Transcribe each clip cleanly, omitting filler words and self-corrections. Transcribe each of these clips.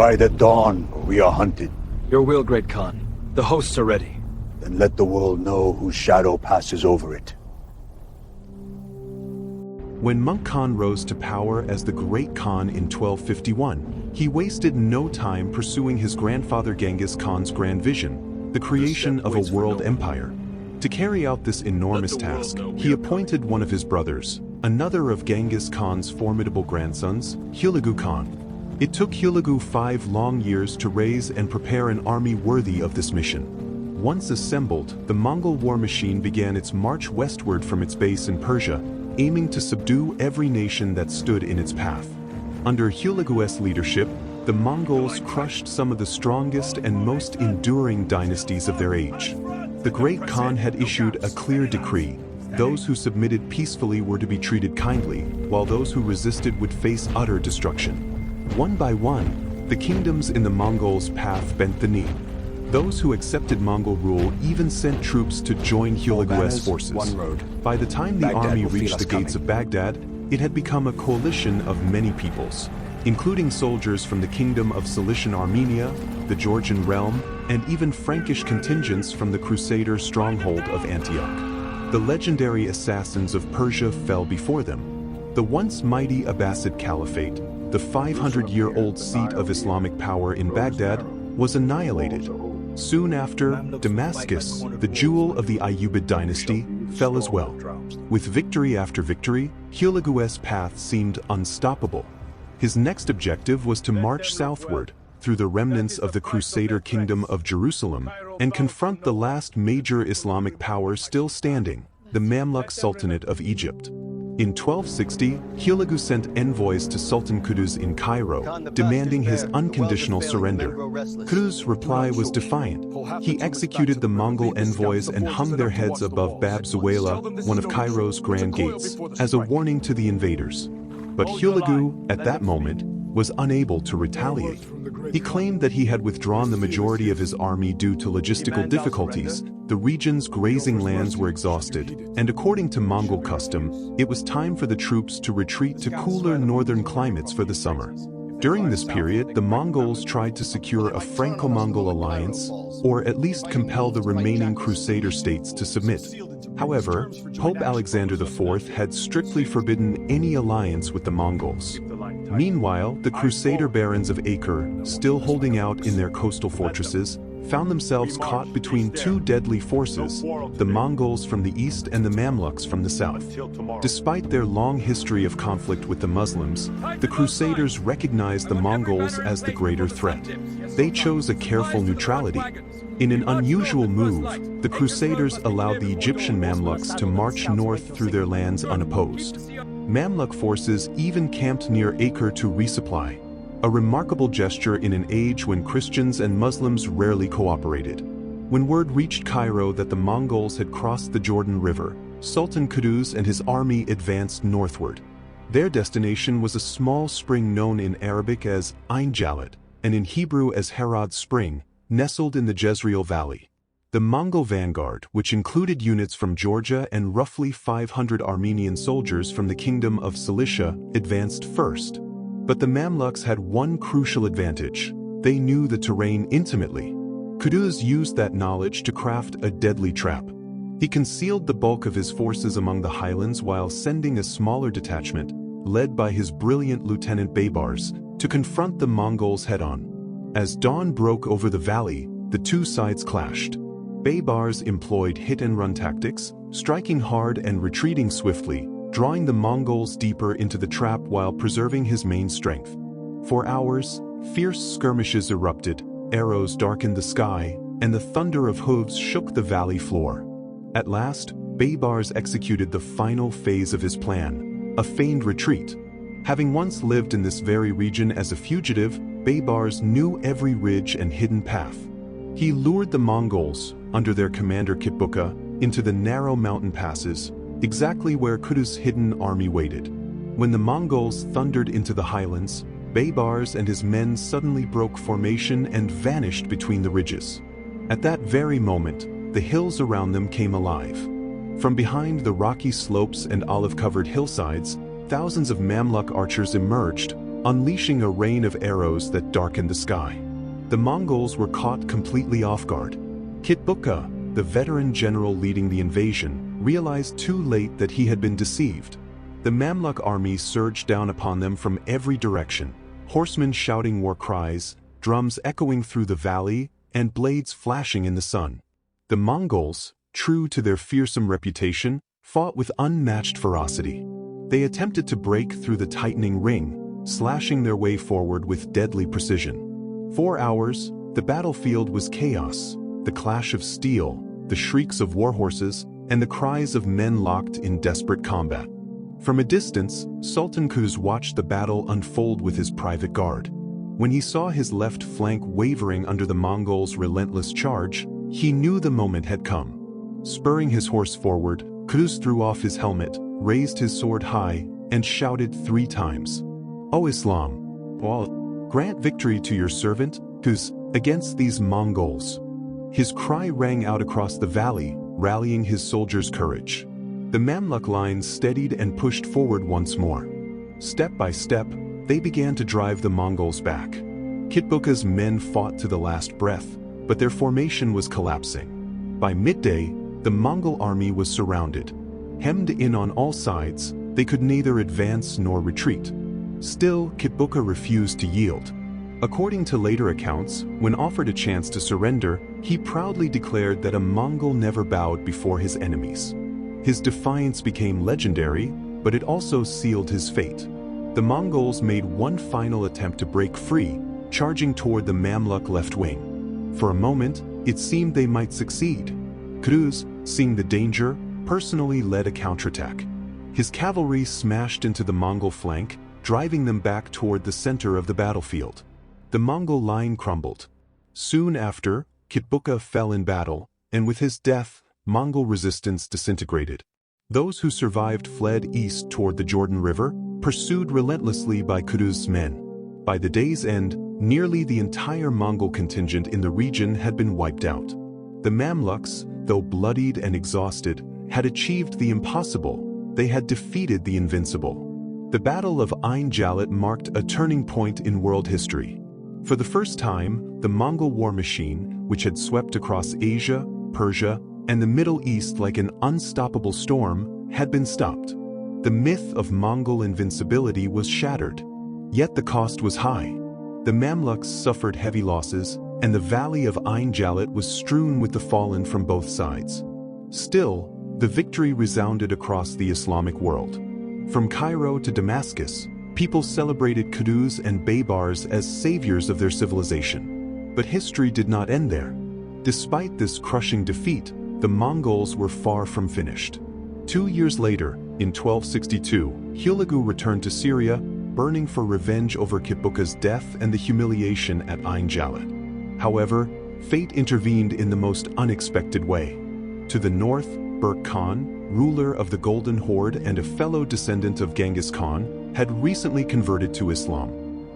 ride at dawn, or we are hunted. Your will, Great Khan. The hosts are ready. Then let the world know whose shadow passes over it. When Monk Khan rose to power as the Great Khan in 1251, he wasted no time pursuing his grandfather Genghis Khan's grand vision, the creation of a world empire. To carry out this enormous task, he appointed one of his brothers, another of Genghis Khan's formidable grandsons, Hulagu Khan. It took Hulagu 5 long years to raise and prepare an army worthy of this mission. Once assembled, the Mongol war machine began its march westward from its base in Persia, aiming to subdue every nation that stood in its path. Under Hulagu's leadership, the Mongols crushed some of the strongest and most enduring dynasties of their age. The Great Khan had issued a clear decree. Those who submitted peacefully were to be treated kindly, while those who resisted would face utter destruction. One by one, the kingdoms in the Mongols' path bent the knee. Those who accepted Mongol rule even sent troops to join Hulagu's forces. By the time the army reached the gates of Baghdad, it had become a coalition of many peoples, including soldiers from the Kingdom of Cilician Armenia, the Georgian realm, and even Frankish contingents from the Crusader stronghold of Antioch. The legendary assassins of Persia fell before them. The once mighty Abbasid Caliphate, the 500-year-old seat of Islamic power in Baghdad, was annihilated. Soon after, Damascus, the jewel of the Ayyubid dynasty, fell as well. With victory after victory, Hulagu's path seemed unstoppable. His next objective was to march southward, through the remnants of the Crusader Kingdom of Jerusalem, and confront the last major Islamic power still standing, the Mamluk Sultanate of Egypt. In 1260, Hulagu sent envoys to Sultan Qutuz in Cairo, demanding his unconditional surrender. Qutuz's reply was defiant. He executed the Mongol envoys and hung their heads above Bab Zuwayla, one of Cairo's grand gates, as a warning to the invaders. But Hulagu, at that moment, was unable to retaliate. He claimed that he had withdrawn the majority of his army due to logistical difficulties. The region's grazing lands were exhausted, and according to Mongol custom, it was time for the troops to retreat to cooler northern climates for the summer. During this period, the Mongols tried to secure a Franco-Mongol alliance, or at least compel the remaining Crusader states to submit. However, Pope Alexander IV had strictly forbidden any alliance with the Mongols. Meanwhile, the Crusader barons of Acre, still holding out in their coastal fortresses, found themselves caught between two deadly forces, the Mongols from the east and the Mamluks from the south. Despite their long history of conflict with the Muslims, the Crusaders recognized the Mongols as the greater threat. They chose a careful neutrality. In an unusual move, the Crusaders allowed the Egyptian Mamluks to march north through their lands unopposed. Mamluk forces even camped near Acre to resupply, a remarkable gesture in an age when Christians and Muslims rarely cooperated. When word reached Cairo that the Mongols had crossed the Jordan River, Sultan Qutuz and his army advanced northward. Their destination was a small spring known in Arabic as Ain Jalut, and in Hebrew as Herod's Spring, nestled in the Jezreel Valley. The Mongol vanguard, which included units from Georgia and roughly 500 Armenian soldiers from the Kingdom of Cilicia, advanced first. But the Mamluks had one crucial advantage. They knew the terrain intimately. Qutuz used that knowledge to craft a deadly trap. He concealed the bulk of his forces among the highlands while sending a smaller detachment, led by his brilliant Lieutenant Baybars, to confront the Mongols head-on. As dawn broke over the valley, the two sides clashed. Baybars employed hit-and-run tactics, striking hard and retreating swiftly, drawing the Mongols deeper into the trap while preserving his main strength. For hours, fierce skirmishes erupted, arrows darkened the sky, and the thunder of hooves shook the valley floor. At last, Baybars executed the final phase of his plan, a feigned retreat. Having once lived in this very region as a fugitive, Baybars knew every ridge and hidden path. He lured the Mongols, under their commander Kitbuqa, into the narrow mountain passes, exactly where Qutuz's hidden army waited. When the Mongols thundered into the highlands, Baybars and his men suddenly broke formation and vanished between the ridges. At that very moment, the hills around them came alive. From behind the rocky slopes and olive-covered hillsides, thousands of Mamluk archers emerged, unleashing a rain of arrows that darkened the sky. The Mongols were caught completely off guard. Kitbuqa, the veteran general leading the invasion, realized too late that he had been deceived. The Mamluk army surged down upon them from every direction, horsemen shouting war cries, drums echoing through the valley, and blades flashing in the sun. The Mongols, true to their fearsome reputation, fought with unmatched ferocity. They attempted to break through the tightening ring, slashing their way forward with deadly precision. 4 hours, the battlefield was chaos, the clash of steel, the shrieks of warhorses, and the cries of men locked in desperate combat. From a distance, Sultan Qutuz watched the battle unfold with his private guard. When he saw his left flank wavering under the Mongols' relentless charge, he knew the moment had come. Spurring his horse forward, Qutuz threw off his helmet, raised his sword high, and shouted 3 times, "O Islam, grant victory to your servant, Qutuz, against these Mongols." His cry rang out across the valley, rallying his soldiers' courage. The Mamluk lines steadied and pushed forward once more. Step by step, they began to drive the Mongols back. Kitbuqa's men fought to the last breath, but their formation was collapsing. By midday, the Mongol army was surrounded. Hemmed in on all sides, they could neither advance nor retreat. Still, Kitbuqa refused to yield. According to later accounts, when offered a chance to surrender, he proudly declared that a Mongol never bowed before his enemies. His defiance became legendary, but it also sealed his fate. The Mongols made one final attempt to break free, charging toward the Mamluk left wing. For a moment, it seemed they might succeed. Qutuz, seeing the danger, personally led a counterattack. His cavalry smashed into the Mongol flank, driving them back toward the center of the battlefield. The Mongol line crumbled. Soon after, Kitbuqa fell in battle, and with his death, Mongol resistance disintegrated. Those who survived fled east toward the Jordan River, pursued relentlessly by Qutuz's men. By the day's end, nearly the entire Mongol contingent in the region had been wiped out. The Mamluks, though bloodied and exhausted, had achieved the impossible. They had defeated the invincible. The Battle of Ain Jalut marked a turning point in world history. For the first time, the Mongol war machine, which had swept across Asia, Persia, and the Middle East like an unstoppable storm, had been stopped. The myth of Mongol invincibility was shattered. Yet the cost was high. The Mamluks suffered heavy losses, and the valley of Ain Jalut was strewn with the fallen from both sides. Still, the victory resounded across the Islamic world. From Cairo to Damascus, people celebrated Qutuz and Baybars as saviors of their civilization. But history did not end there. Despite this crushing defeat, the Mongols were far from finished. 2 years later, in 1262, Hulagu returned to Syria, burning for revenge over Kitbuqa's death and the humiliation at Ain Jalut. However, fate intervened in the most unexpected way. To the north, Berk Khan, ruler of the Golden Horde and a fellow descendant of Genghis Khan, had recently converted to Islam.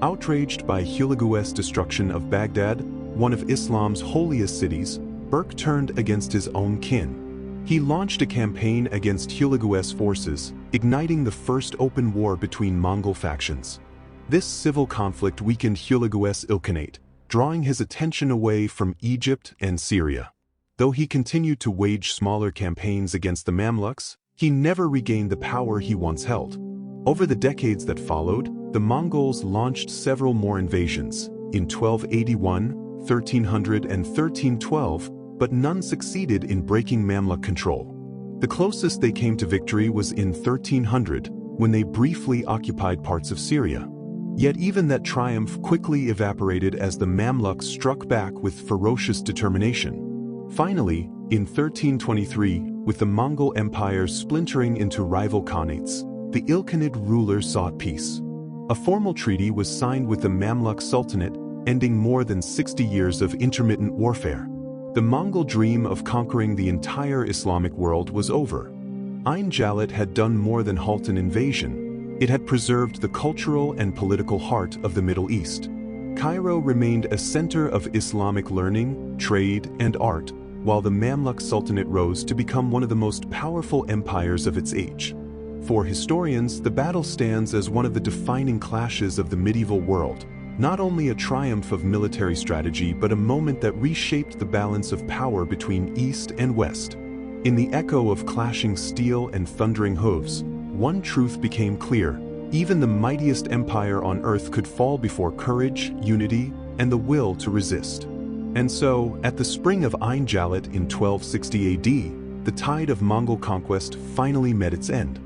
Outraged by Hulagu's destruction of Baghdad, one of Islam's holiest cities, Berk turned against his own kin. He launched a campaign against Hulagu's forces, igniting the first open war between Mongol factions. This civil conflict weakened Hulagu's Ilkhanate, drawing his attention away from Egypt and Syria. Though he continued to wage smaller campaigns against the Mamluks, he never regained the power he once held. Over the decades that followed, the Mongols launched several more invasions, in 1281, 1300 and 1312, but none succeeded in breaking Mamluk control. The closest they came to victory was in 1300, when they briefly occupied parts of Syria. Yet even that triumph quickly evaporated as the Mamluks struck back with ferocious determination. Finally, in 1323, with the Mongol Empire splintering into rival khanates, the Ilkhanid ruler sought peace. A formal treaty was signed with the Mamluk Sultanate, ending more than 60 years of intermittent warfare. The Mongol dream of conquering the entire Islamic world was over. Ain Jalut had done more than halt an invasion. It had preserved the cultural and political heart of the Middle East. Cairo remained a center of Islamic learning, trade, and art, while the Mamluk Sultanate rose to become one of the most powerful empires of its age. For historians, the battle stands as one of the defining clashes of the medieval world, not only a triumph of military strategy but a moment that reshaped the balance of power between East and West. In the echo of clashing steel and thundering hooves, one truth became clear: even the mightiest empire on earth could fall before courage, unity, and the will to resist. And so, at the spring of Ain Jalut in 1260 AD, the tide of Mongol conquest finally met its end.